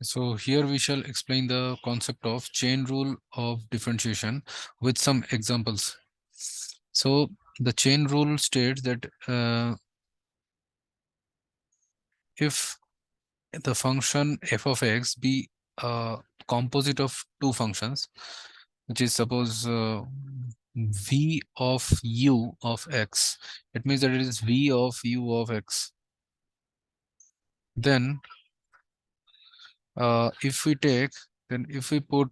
So here we shall explain the concept of chain rule of differentiation with some examples. So the chain rule states that if the function f of x be a composite of two functions, which is suppose v of u of x, it means that it is v of u of x. Then if we take, then if we put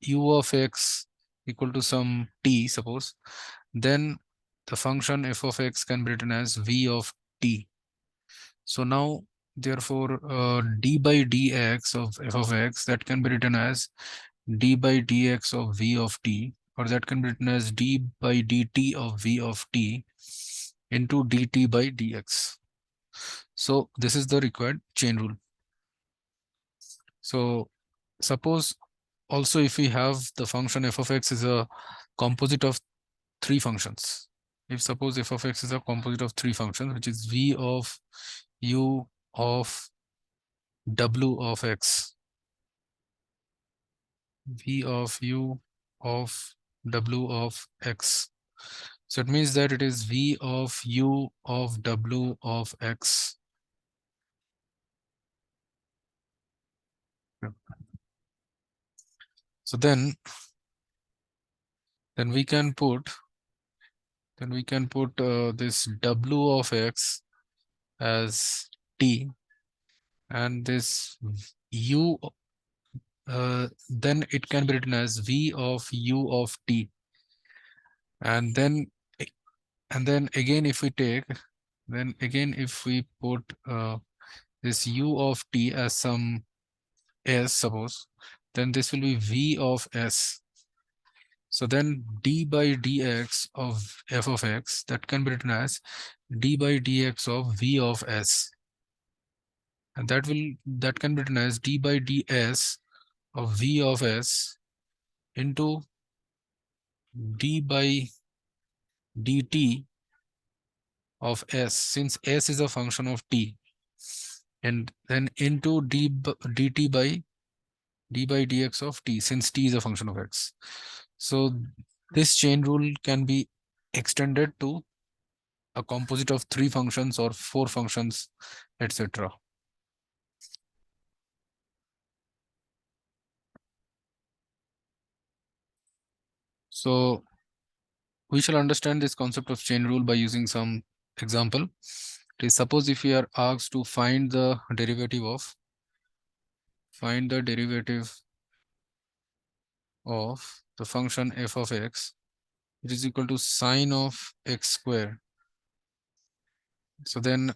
u of x equal to some t, suppose, then the function f of x can be written as v of t. So now, therefore, d by dx of f of x, that can be written as d by dx of v of t, or that can be written as d by dt of v of t into dt by dx. So this is the required chain rule. So suppose also if we have the function f of x is a composite of three functions. If suppose f of x is a composite of three functions, which is v of u of w of x, v of u of w of x. So it means that it is v of u of w of x. So then we can put this w of x as t, and this u then it can be written as v of u of t, and then again if we take, then again if we put this u of t as some s, suppose, then this will be v of s. So then d by dx of f of x, that can be written as d by dx of v of s, and that can be written as d by ds of v of s into d by dt of s, since s is a function of t, and then into dt by d by dx of t, since t is a function of x. So this chain rule can be extended to a composite of three functions or four functions, etc. So we shall understand this concept of chain rule by using some example. Please suppose if we are asked to find the derivative of the function f of x, which is equal to sine of x square. So then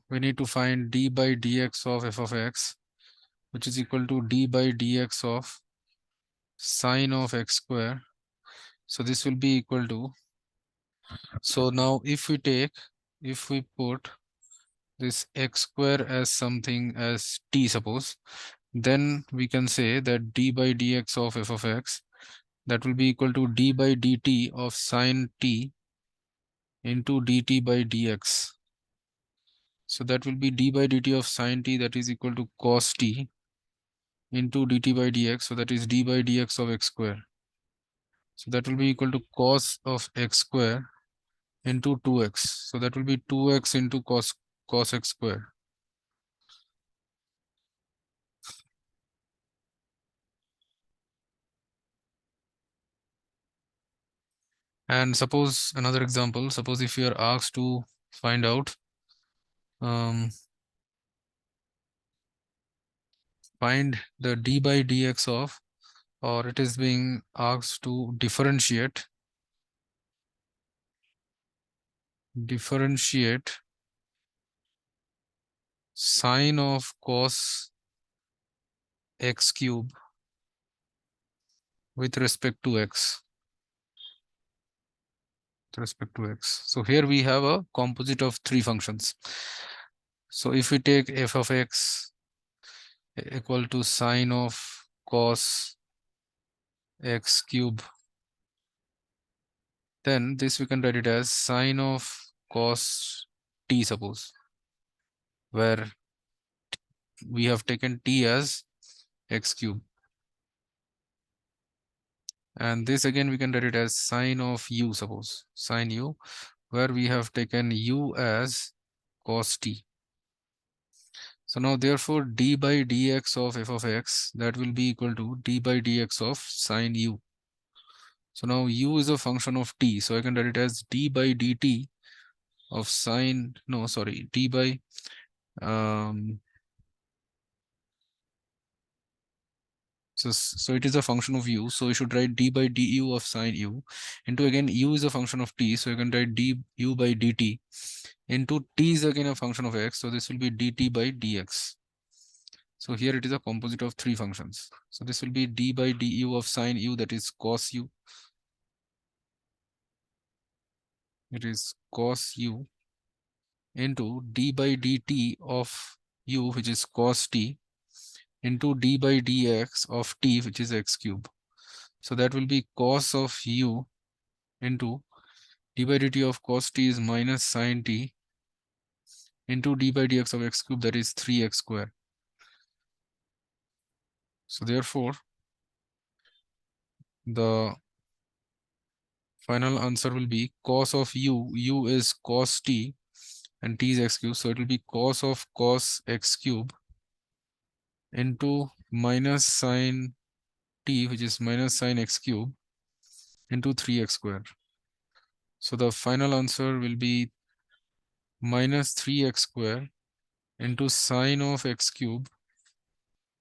we need to find d by dx of f of x, which is equal to d by dx of sine of x square. So this will be equal to, so now if we put this x square as something as t, suppose, then we can say that d by dx of f of x, that will be equal to d by dt of sine t into dt by dx. So that will be d by dt of sine t, that is equal to cos t into dt by dx. So that is d by dx of x square. So that will be equal to cos of x square into 2x. So that will be 2x into cos x square. And suppose another example, suppose if you are asked to find out find the d by dx of, or it is being asked to differentiate sine of cos x cube with respect to x. So here we have a composite of three functions. So if we take f of x equal to sine of cos x cube, then this we can write it as sine of cos t, suppose, where we have taken t as x cube. And this again we can write it as sine of u, suppose sine u, where we have taken u as cos t. So now therefore d by dx of f of x, that will be equal to d by dx of sine u. So now u is a function of t, so I can write it as d by dt of sine, no sorry, d by so it is a function of u, so you should write d by du of sine u into, again u is a function of t, so you can write du by dt into t is again a function of x, so this will be dt by dx. So here it is a composite of three functions. So this will be d by du of sine u, that is cos u. It is cos u into d by dt of u, which is cos t, into d by dx of t, which is x cube. So that will be cos of u into d by dt of cos t is minus sine t into d by dx of x cube, that is 3x square. So therefore, the final answer will be cos of u is cos t and t is x cube. So it will be cos of cos x cube into minus sine t, which is minus sine x cube, into 3x square. So the final answer will be minus 3x square into sine of x cube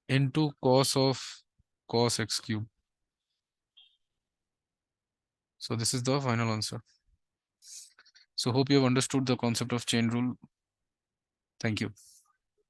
into cos of cos x cube. So this is the final answer. So hope you have understood the concept of chain rule. Thank you.